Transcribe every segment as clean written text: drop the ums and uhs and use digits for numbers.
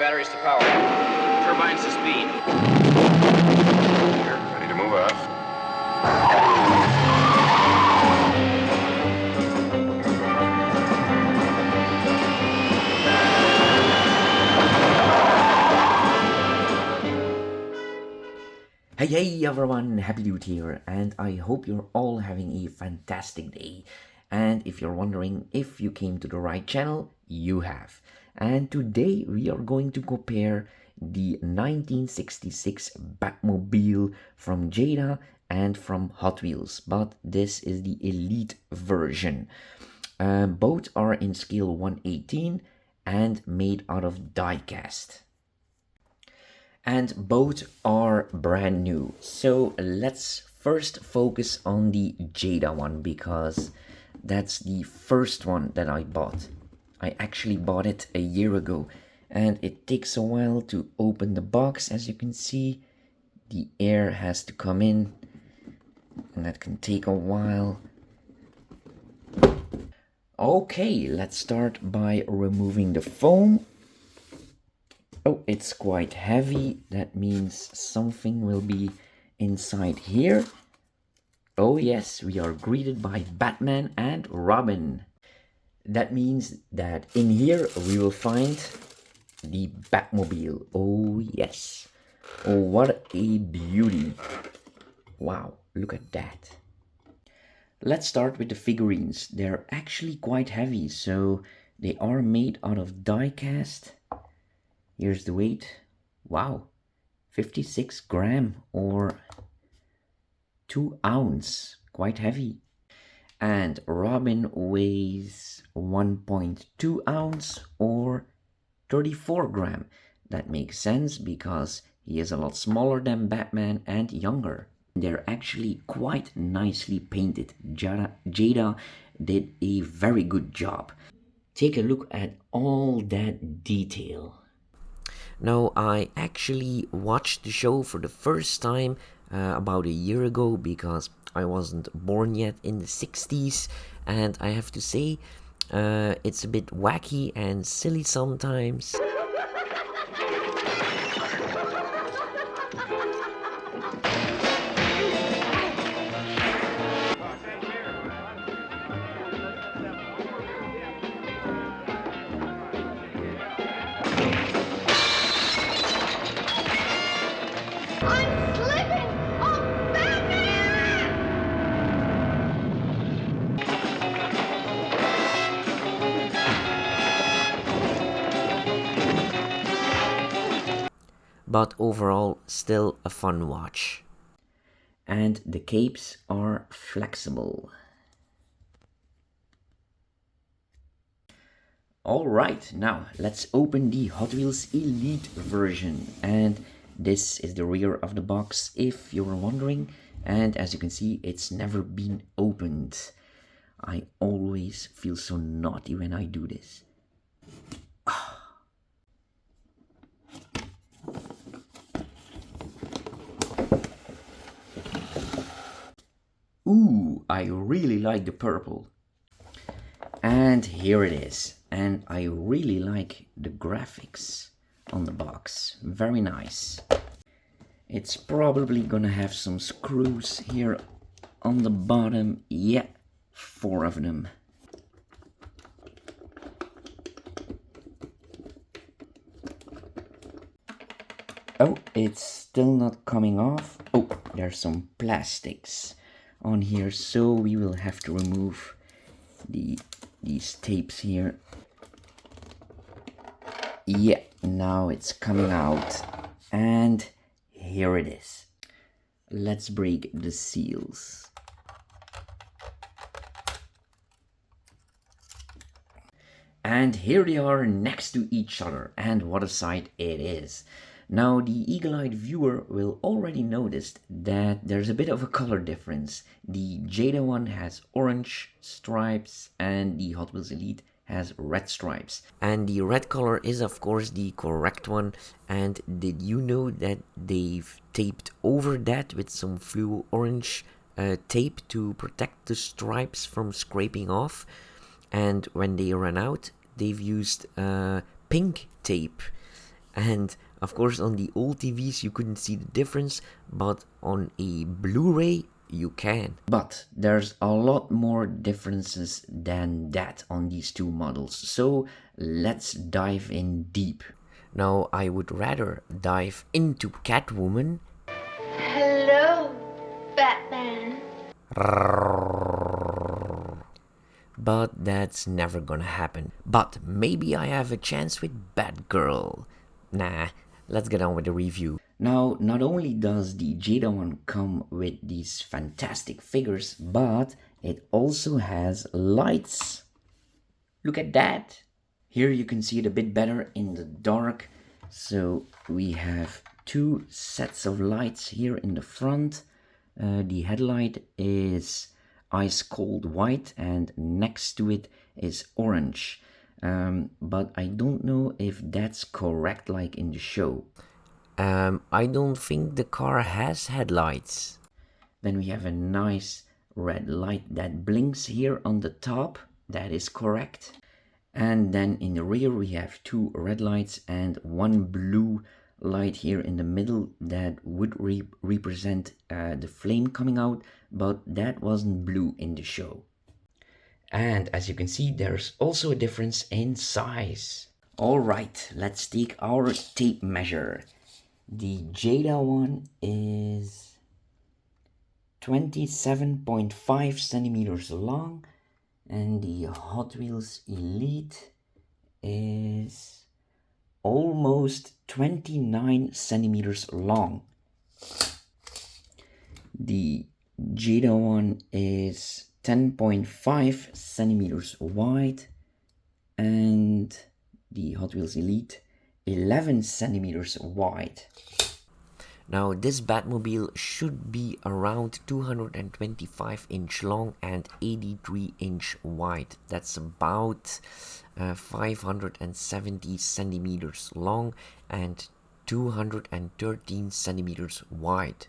batteries to power. Turbines to speed. Here, ready to move out. Hey everyone, Happy Dude here, and I hope you're all having a fantastic day. And if you're wondering if you came to the right channel, you have. And today we are going to compare the 1966 Batmobile from Jada and from Hot Wheels, but this is the Elite version. Both are in scale 1/18 and made out of die-cast. And both are brand new. So let's first focus on the Jada one because that's the first one that I bought. I actually bought it a year ago and it takes a while to open the box. As you can see, the air has to come in and that can take a while. Okay, let's start by removing the foam. Oh, it's quite heavy. That means something will be inside here. Oh yes, we are greeted by Batman and Robin. That means that in here we will find the Batmobile. Oh yes. Oh, what a beauty. Wow, look at that. Let's start with the figurines. They're actually quite heavy, so they are made out of die cast. Here's the weight. Wow, 56 gram or 2 ounce, quite heavy. And Robin weighs 1.2 ounce or 34 gram. That makes sense because he is a lot smaller than Batman and younger. They're actually quite nicely painted. Jada did a very good job. Take a look at all that detail. Now, I actually watched the show for the first time about a year ago because I wasn't born yet in the 60s, and I have to say it's a bit wacky and silly sometimes. But overall still a fun watch. And the capes are flexible. Alright, now let's open the Hot Wheels Elite version, and this is the rear of the box if you were wondering, and as you can see it's never been opened. I always feel so naughty when I do this. Ooh, I really like the purple. And here it is. And I really like the graphics on the box. Very nice. It's probably gonna have some screws here on the bottom. Yeah, 4 of them. Oh, it's still not coming off. Oh, there's some plastics on here, so we will have to remove these tapes here. Yeah, now it's coming out, and here it is. Let's break the seals. And here they are next to each other, and what a sight it is. Now the eagle-eyed viewer will already notice that there's a bit of a color difference. The Jada one has orange stripes and the Hot Wheels Elite has red stripes. And the red color is of course the correct one. And did you know that they've taped over that with some fluo orange tape to protect the stripes from scraping off? And when they ran out, they've used pink tape. And of course on the old TVs you couldn't see the difference, but on a Blu-ray you can. But there's a lot more differences than that on these two models, so let's dive in deep. Now I would rather dive into Catwoman. Hello, Batman. But that's never gonna happen. But maybe I have a chance with Batgirl. Nah, let's get on with the review. Now, not only does the Jada one come with these fantastic figures, but it also has lights. Look at that! Here you can see it a bit better in the dark. So we have two sets of lights here in the front. The headlight is ice cold white and next to it is orange. But I don't know if that's correct like in the show. I don't think the car has headlights. Then we have a nice red light that blinks here on the top. That is correct. And then in the rear we have two red lights and one blue light here in the middle that would represent the flame coming out, but that wasn't blue in the show. And as you can see, there's also a difference in size. Alright, let's take our tape measure. The Jada one is 27.5 centimeters long and the Hot Wheels Elite is almost 29 centimeters long. The Jada one is 10.5 centimeters wide and the Hot Wheels Elite 11 centimeters wide. Now this Batmobile should be around 225 inch long and 83 inch wide. That's about 570 centimeters long and 213 centimeters wide.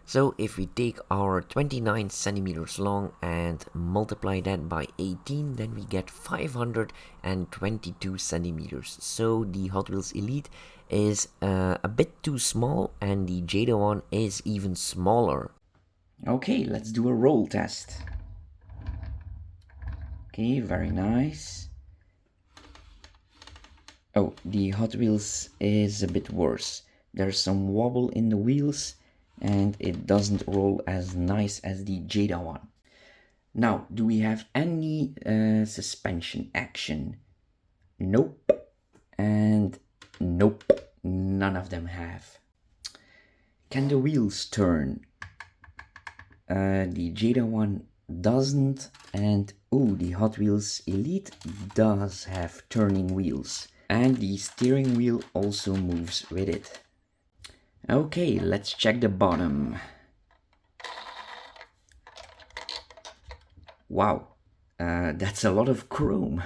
So if we take our 29 centimeters long and multiply that by 18, then we get 522 centimeters. So the Hot Wheels Elite is a bit too small and the Jada one is even smaller. Okay, let's do a roll test. Okay, very nice. Oh, the Hot Wheels is a bit worse. There's some wobble in the wheels and it doesn't roll as nice as the Jada one. Now, do we have any suspension action? Nope. And nope, none of them have. Can the wheels turn? The Jada one doesn't, and the Hot Wheels Elite does have turning wheels. And the steering wheel also moves with it. Okay, let's check the bottom. Wow, that's a lot of chrome.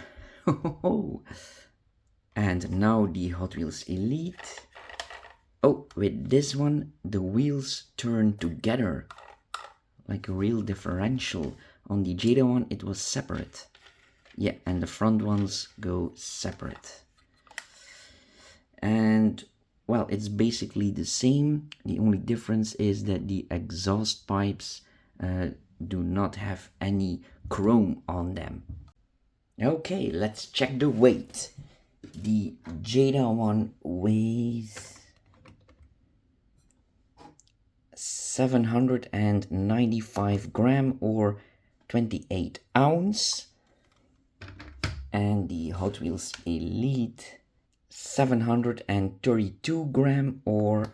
And now the Hot Wheels Elite. Oh, with this one, the wheels turn together. Like a real differential. On the Jada one, it was separate. Yeah, and the front ones go separate. And well, it's basically the same. The only difference is that the exhaust pipes do not have any chrome on them. Okay, let's check the weight. The Jada one weighs 795 gram or 28 ounce. And the Hot Wheels Elite 732 gram or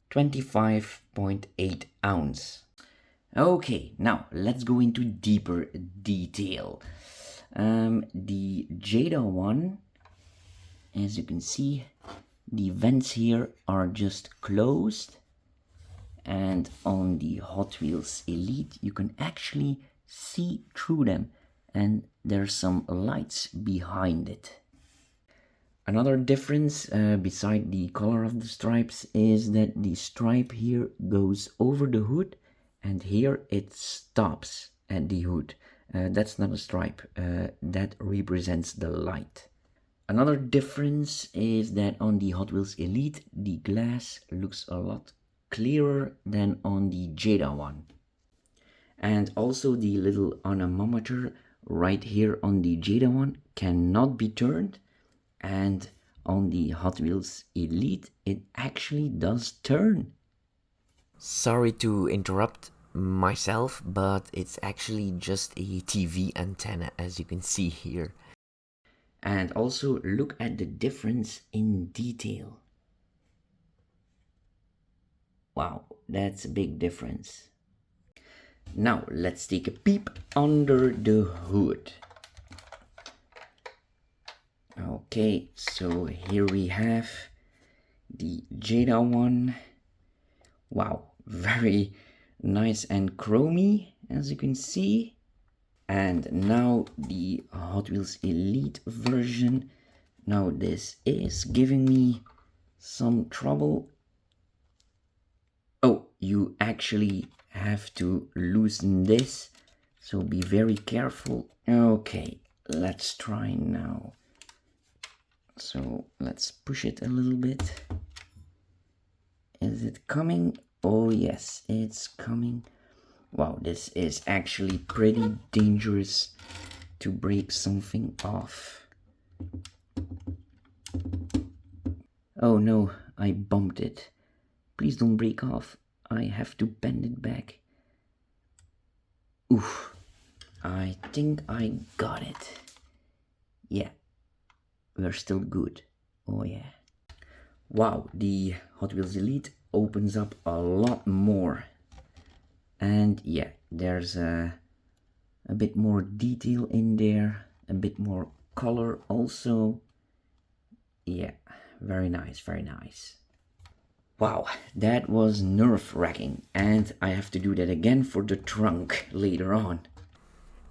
25.8 ounce. Okay, now let's go into deeper detail. The Jada one, as you can see, the vents here are just closed, and on the Hot Wheels Elite you can actually see through them and there's some lights behind it. Another difference beside the color of the stripes is that the stripe here goes over the hood and here it stops at the hood. That's not a stripe, that represents the light. Another difference is that on the Hot Wheels Elite, the glass looks a lot clearer than on the Jada one. And also the little anemometer right here on the Jada one cannot be turned, and on the Hot Wheels Elite it actually does turn. Sorry to interrupt myself, but it's actually just a TV antenna, as you can see here. And also look at the difference in detail. Wow, that's a big difference. Now let's take a peep under the hood. Okay, so here we have the Jada one. Wow, very nice and chromy, as you can see. And now the Hot Wheels Elite version. Now this is giving me some trouble. Oh, you actually have to loosen this, so be very careful. Okay, let's try now. So let's push it a little bit. Is it coming? Oh yes, it's coming. Wow, this is actually pretty dangerous to break something off. Oh no, I bumped it. Please don't break off. I have to bend it back. Oof, I think I got it. Yeah, we're still good. Oh yeah. Wow, the Hot Wheels Elite opens up a lot more. And yeah, there's a bit more detail in there, a bit more color also. Yeah, very nice, very nice. Wow, that was nerve-wracking, and I have to do that again for the trunk later on.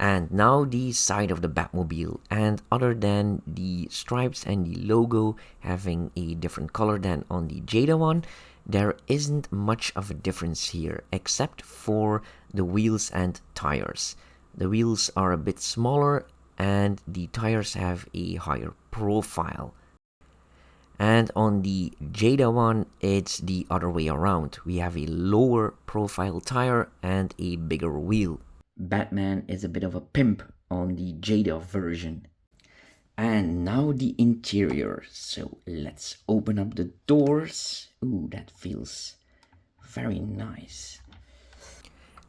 And now the side of the Batmobile, and other than the stripes and the logo having a different color than on the Jada one, there isn't much of a difference here except for the wheels and tires. The wheels are a bit smaller and the tires have a higher profile. And on the Jada one, it's the other way around. We have a lower profile tire and a bigger wheel. Batman is a bit of a pimp on the Jada version. And now the interior. So let's open up the doors. Ooh, that feels very nice.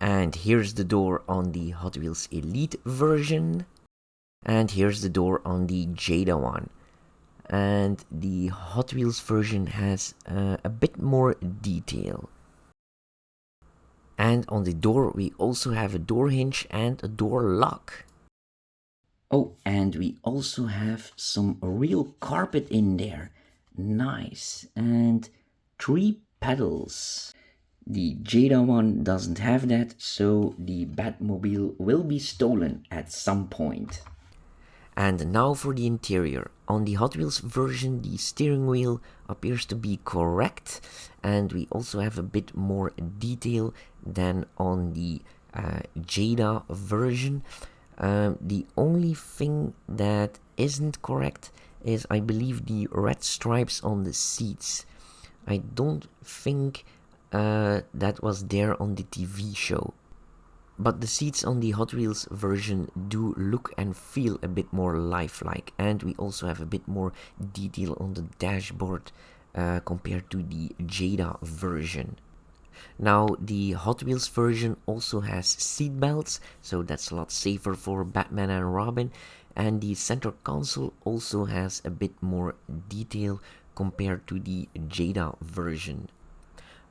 And here's the door on the Hot Wheels Elite version. And here's the door on the Jada one. And the Hot Wheels version has a bit more detail. And on the door we also have a door hinge and a door lock. Oh, and we also have some real carpet in there. Nice. And 3 pedals. The Jada one doesn't have that, so the Batmobile will be stolen at some point. And now for the interior. On the Hot Wheels version, the steering wheel appears to be correct, and we also have a bit more detail than on the Jada version. The only thing that isn't correct is, I believe, the red stripes on the seats. I don't think that was there on the TV show. But the seats on the Hot Wheels version do look and feel a bit more lifelike, and we also have a bit more detail on the dashboard compared to the Jada version. Now the Hot Wheels version also has seat belts, so that's a lot safer for Batman and Robin, and the center console also has a bit more detail compared to the Jada version.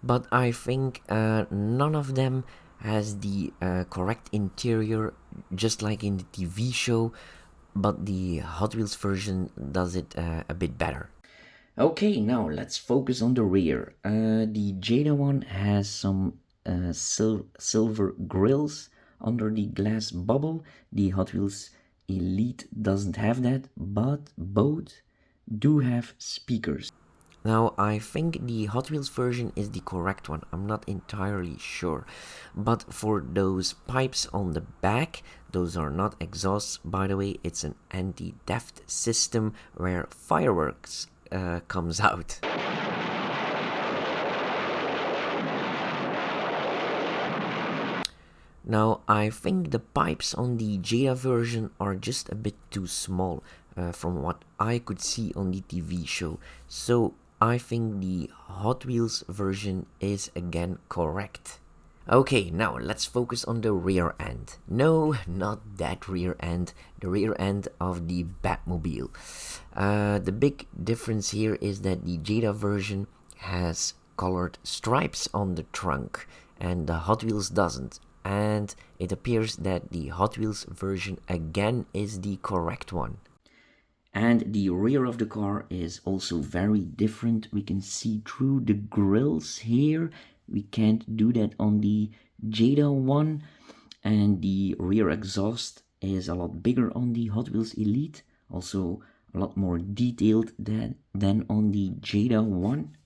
But I think none of them has the correct interior, just like in the TV show, but the Hot Wheels version does it a bit better. Okay, now let's focus on the rear. The Jada one has some silver grills under the glass bubble. The Hot Wheels Elite doesn't have that, but both do have speakers. Now, I think the Hot Wheels version is the correct one, I'm not entirely sure. But for those pipes on the back, those are not exhausts, by the way, it's an anti-theft system where fireworks comes out. Now, I think the pipes on the Jada version are just a bit too small from what I could see on the TV show. So I think the Hot Wheels version is again correct. Okay, now let's focus on the rear end. No, not that rear end, the rear end of the Batmobile. The big difference here is that the Jada version has colored stripes on the trunk and the Hot Wheels doesn't. And it appears that the Hot Wheels version again is the correct one. And the rear of the car is also very different. We can see through the grills here. We can't do that on the Jada one. And the rear exhaust is a lot bigger on the Hot Wheels Elite. Also a lot more detailed than on the Jada one.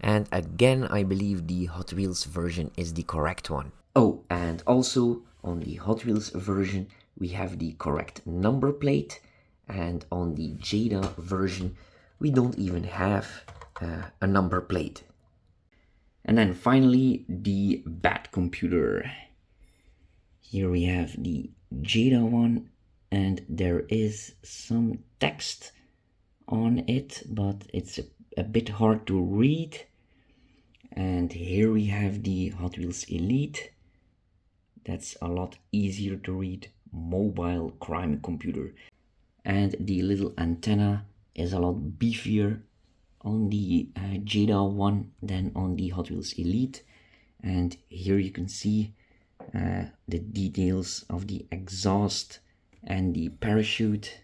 And again, I believe the Hot Wheels version is the correct one. Oh, and also on the Hot Wheels version, we have the correct number plate. And on the Jada version, we don't even have a number plate. And then finally, the Bat computer. Here we have the Jada one, and there is some text on it, but it's a bit hard to read. And here we have the Hot Wheels Elite. That's a lot easier to read. Mobile crime computer. And the little antenna is a lot beefier on the Jada one than on the Hot Wheels Elite. And here you can see the details of the exhaust and the parachute.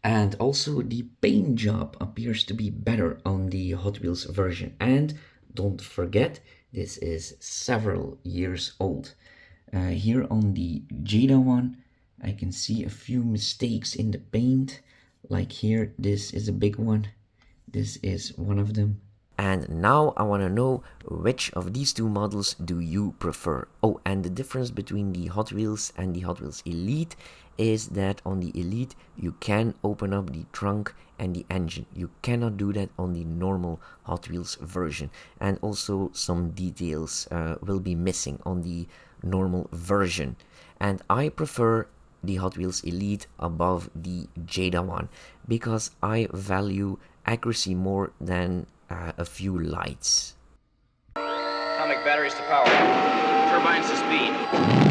And also the paint job appears to be better on the Hot Wheels version. And don't forget, this is several years old. Here on the Jada one, I can see a few mistakes in the paint. Like here, this is a big one. This is one of them. And now I want to know which of these two models do you prefer. Oh, and the difference between the Hot Wheels and the Hot Wheels Elite is that on the Elite you can open up the trunk and the engine. You cannot do that on the normal Hot Wheels version. And also some details will be missing on the normal version. And I prefer the Hot Wheels Elite above the Jada one because I value accuracy more than a few lights. Atomic batteries to power. Turbines to speed.